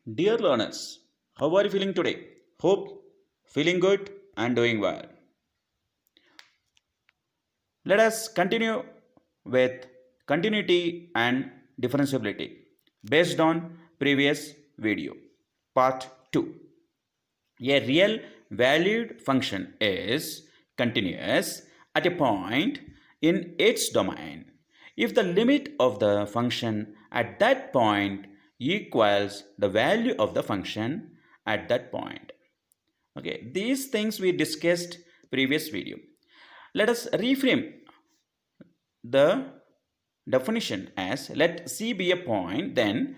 Dear learners, how are you feeling today? Hope feeling good and doing well. Let us continue with continuity and differentiability based on previous video. Part 2. A real valued function is continuous at a point in its domain if the limit of the function at that point equals the value of the function at that point. Okay, these things we discussed previous video. Let us reframe the definition as let C be a point, then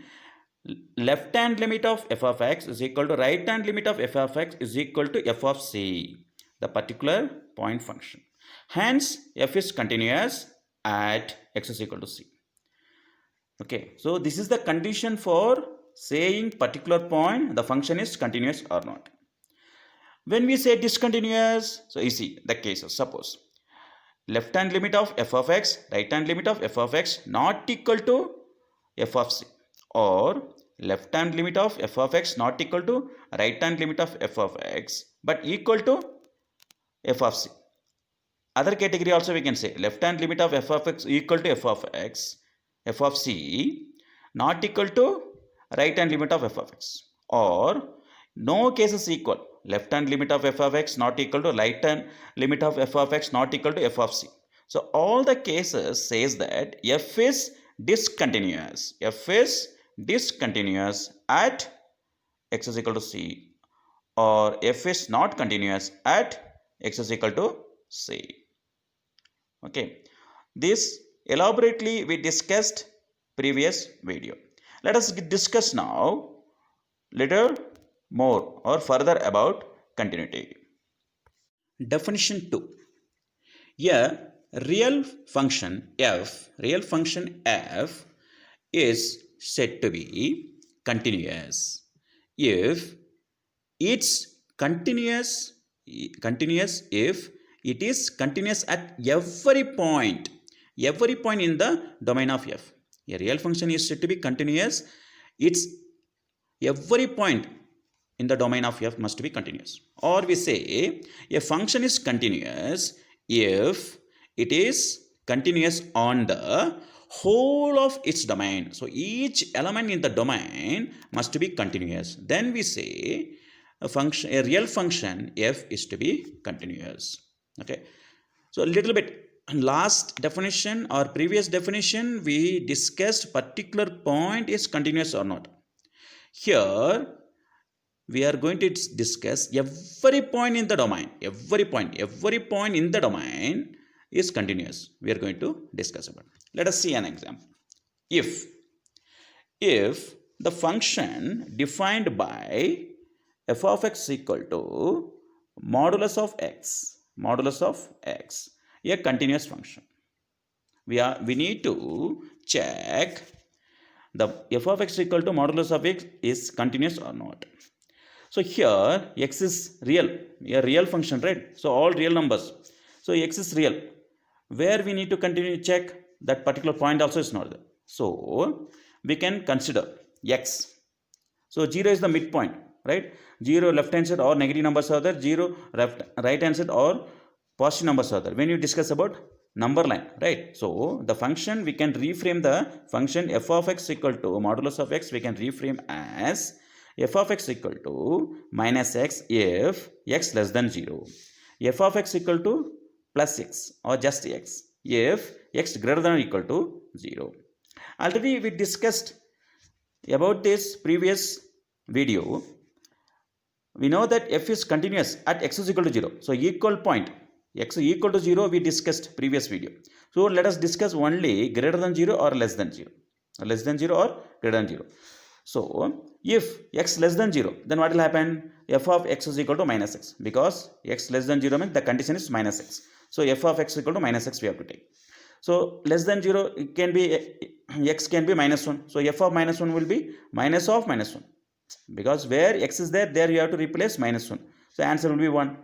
left hand limit of f of x is equal to right hand limit of f of x is equal to f of c, the particular point function. Hence, f is continuous at x is equal to c. Okay, so this is the condition for saying particular point the function is continuous or not. When we say discontinuous, so you see the cases. Suppose left hand limit of f of x, right hand limit of f of x not equal to f of c, or left hand limit of f of x not equal to right hand limit of f of x but equal to f of c. Other category also we can say left hand limit of f of x equal to f of x, f of c not equal to right hand limit of f of x, or no cases equal left hand limit of f of x not equal to right hand limit of f of x not equal to f of c. So all the cases says that f is discontinuous. F is discontinuous at x is equal to c, or f is not continuous at x is equal to c. Okay, this elaborately we discussed previous video. Let us discuss now little more or further about continuity. Definition 2. A real function f is said to be continuous if it's continuous if it is continuous at every point in the domain of f. A real function is said to be continuous, its every point in the domain of f must be continuous. Or we say a function is continuous if it is continuous on the whole of its domain. So each element in the domain must be continuous. Then we say a real function f is to be continuous. Okay, so a little bit last definition or previous definition we discussed particular point is continuous or not. Here we are going to discuss every point in the domain. Every point in the domain is continuous. We are going to discuss about. Let us see an example. If the function defined by f of x equal to modulus of x, a continuous function. We need to check the f of x equal to modulus of x is continuous or not. So here x is real, a real function, right? So all real numbers. So x is real. Where we need to continue check that particular point also is not there. So we can consider x. So 0 is the midpoint, right? 0 left hand side or negative numbers are there, 0 right hand side or positive numbers are there. When you discuss about number line, right? So the function we can reframe the function f of x equal to modulus of x, we can reframe as f of x equal to minus x if x less than 0, f of x equal to plus x or just x if x greater than or equal to 0. Already we discussed about this previous video. We know that f is continuous at x is equal to 0. So equal point x equal to 0 we discussed previous video. So let us discuss only greater than 0 or less than 0. Less than 0 or greater than 0. So if x less than 0, then what will happen? F of x is equal to minus x, because x less than 0 means the condition is minus x. So f of x equal to minus x we have to take. So less than 0 it can be x can be minus 1. So f of minus 1 will be minus of minus 1, because where x is there you have to replace minus 1. So answer will be 1.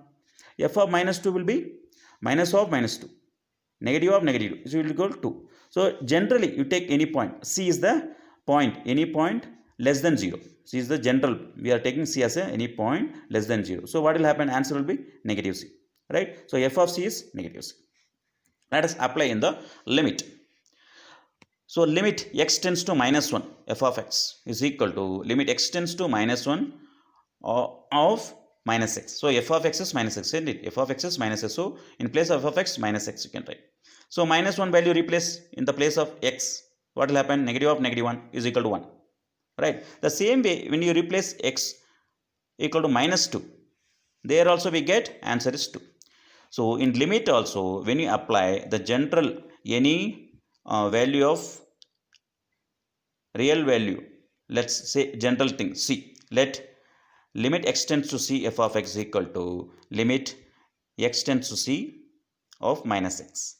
F of minus 2 will be minus of minus 2. Negative of negative 2 is equal to 2. So generally you take any point. C is the point, any point less than 0. C is the general. We are taking C as any point less than 0. So what will happen? Answer will be negative C. Right? So f of C is negative C. Let us apply in the limit. So limit x tends to minus 1 f of x is equal to limit x tends to minus 1 of minus x. So f of x is minus x, isn't it? F of x is minus x. So in place of f of x, minus x you can write. So minus 1 value replace in the place of x. What will happen? Negative of negative 1 is equal to 1. Right? The same way when you replace x equal to minus 2, there also we get answer is 2. So in limit also, when you apply the general any value of real value, let's say general thing c, let limit x tends to c f of x equal to limit x tends to c of minus x.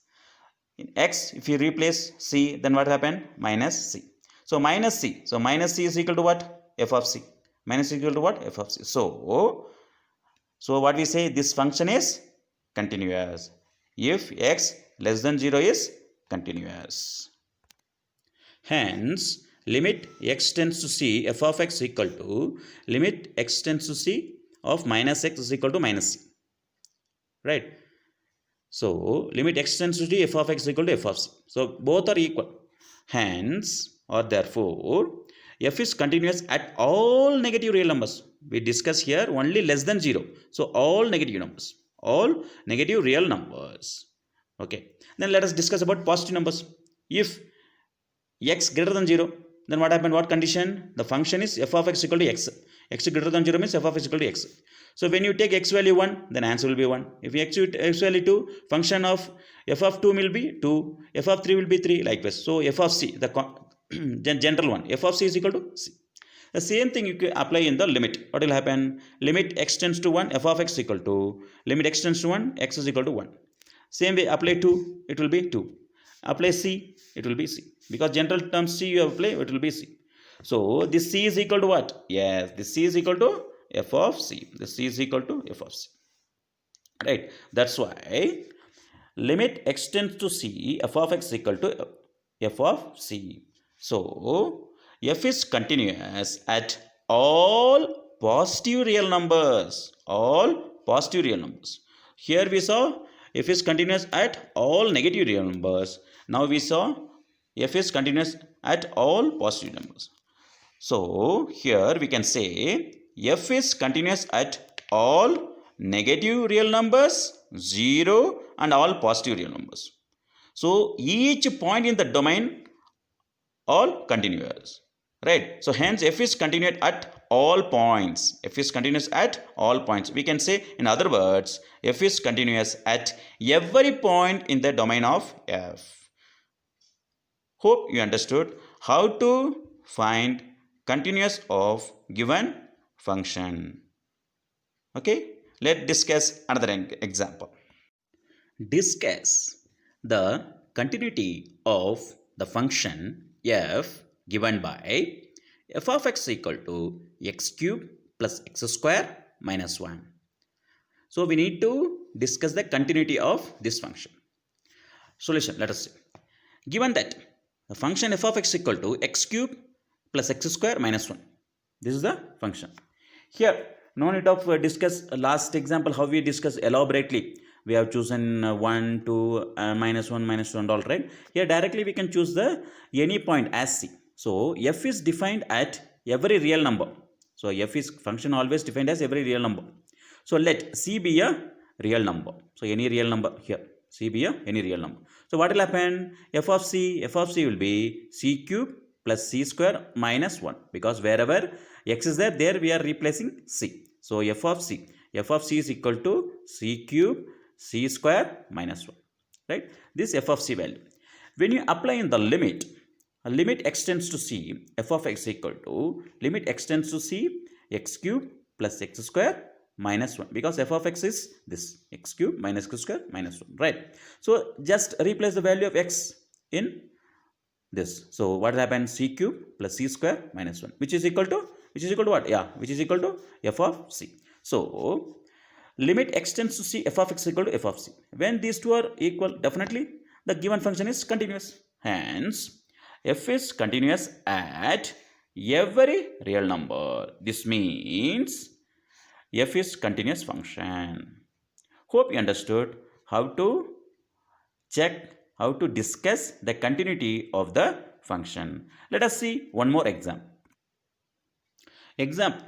In x, if you replace c, then what happen? Minus c. So minus c. So minus c is equal to what? F of c. Minus is equal to what? F of c. So what we say? This function is continuous if x less than 0 is continuous. Hence, limit x tends to c f of x equal to limit x tends to c of minus x is equal to minus c. Right? So, limit x tends to c f of x equal to f of c. So, both are equal. Hence, or therefore, f is continuous at all negative real numbers. We discuss here only less than 0. So, all negative numbers. All negative real numbers. Okay. Then let us discuss about positive numbers. If x greater than 0, then what happened? What condition? The function is f of x equal to x. X greater than 0 means f of x equal to x. So when you take x value 1, then answer will be 1. If x value 2, function of f of 2 will be 2, f of 3 will be 3, likewise. So f of c, the general one, f of c is equal to c. The same thing you can apply in the limit. What will happen? Limit x tends to 1, f of x equal to, limit x tends to 1, x is equal to 1. Same way, apply 2, it will be 2. Apply c, it will be c. Because general term c you apply, it will be c. So this c is equal to what? Yes, this c is equal to f of c. This c is equal to f of c. Right? That's why limit x tends to c, f of x equal to f of c. So f is continuous at all positive real numbers. All positive real numbers. Here we saw f is continuous at all negative real numbers. Now we saw f is continuous at all positive numbers. So here we can say f is continuous at all negative real numbers, 0, and all positive real numbers. So each point in the domain all continuous. Right? So hence f is continuous at all points. F is continuous at all points. We can say, in other words, f is continuous at every point in the domain of f. Hope you understood how to find continuous of given function. Okay, let's discuss another example. Discuss the continuity of the function f given by f of x equal to x cube plus x square minus 1. So we need to discuss the continuity of this function. Solution, let us see. Given that the function f of x equal to x cube plus x square minus 1. This is the function. Here, no need of discuss last example how we discuss elaborately. We have chosen 1, 2, minus 1, minus 2 and all, right? Here directly we can choose the any point as c. So f is defined at every real number. So f is function always defined as every real number. So let c be a real number. So any real number here. C be a any real number. So what will happen? F of c will be c cube plus c square minus 1. Because wherever x is there we are replacing c. So f of c is equal to c cube c square minus 1. Right? This f of c value. When you apply in the limit x tends to c, f of x equal to limit x tends to c, x cube plus x square minus 1. Because f of x is this, x cube minus x square minus 1. Right? So just replace the value of x in this. So what happens? C cube plus c square minus 1. Which is equal to what? Yeah, which is equal to f of c. So limit x tends to c, f of x equal to f of c. When these two are equal, definitely the given function is continuous. Hence, f is continuous at every real number. This means f is continuous function. Hope you understood how to check, how to discuss the continuity of the function. Let us see one more example. Example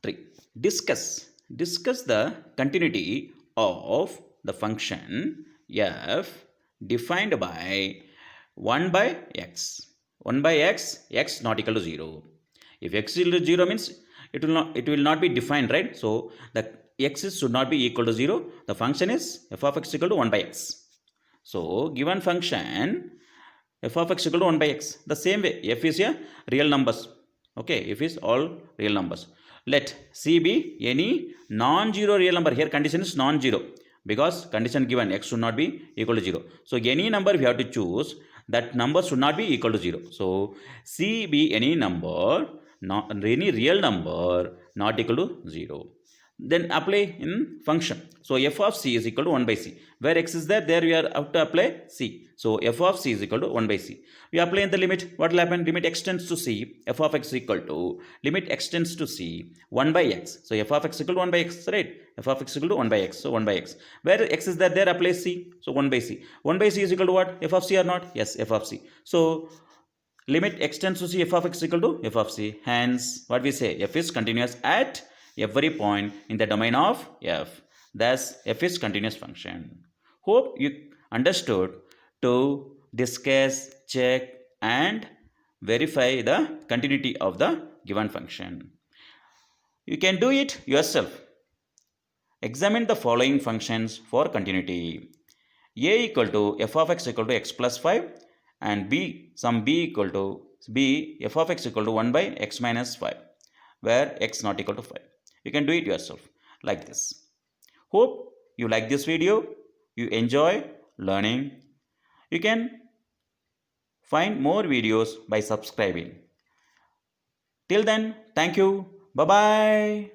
3. Discuss the continuity of the function f defined by 1 by x. 1 by x, x not equal to 0. If x is equal to 0 means it will not be defined, right? So the x should not be equal to 0. The function is f of x equal to 1 by x. So given function f of x equal to 1 by x. The same way, f is a real numbers. Okay, f is all real numbers. Let c be any non-zero real number. Here condition is non-zero because condition given x should not be equal to 0. So any number we have to choose, that number should not be equal to 0. So c be any number, any real number not equal to 0. Then apply in function. So f of c is equal to 1 by c. Where x is there we are have to apply c. So f of c is equal to 1 by c. We apply in the limit. What will happen? Limit x tends to c. F of x is equal to limit x tends to c 1 by x. So f of x is equal to 1 by x, right? F of x is equal to 1 by x. So 1 by x. Where x is there apply c. So 1 by c. 1 by c is equal to what? F of c or not? Yes, f of c. So limit x tends to c, f of x is equal to f of c. Hence, what we say? F is continuous at every point in the domain of f. Thus, f is continuous function. Hope you understood to discuss, check and verify the continuity of the given function. You can do it yourself. Examine the following functions for continuity. A equal to f of x equal to x plus 5 and b, some b equal to b, f of x equal to 1 by x minus 5, where x not equal to 5. You can do it yourself like this. Hope you like this video, you enjoy learning. You can find more videos by subscribing. Till then, thank you. Bye-bye.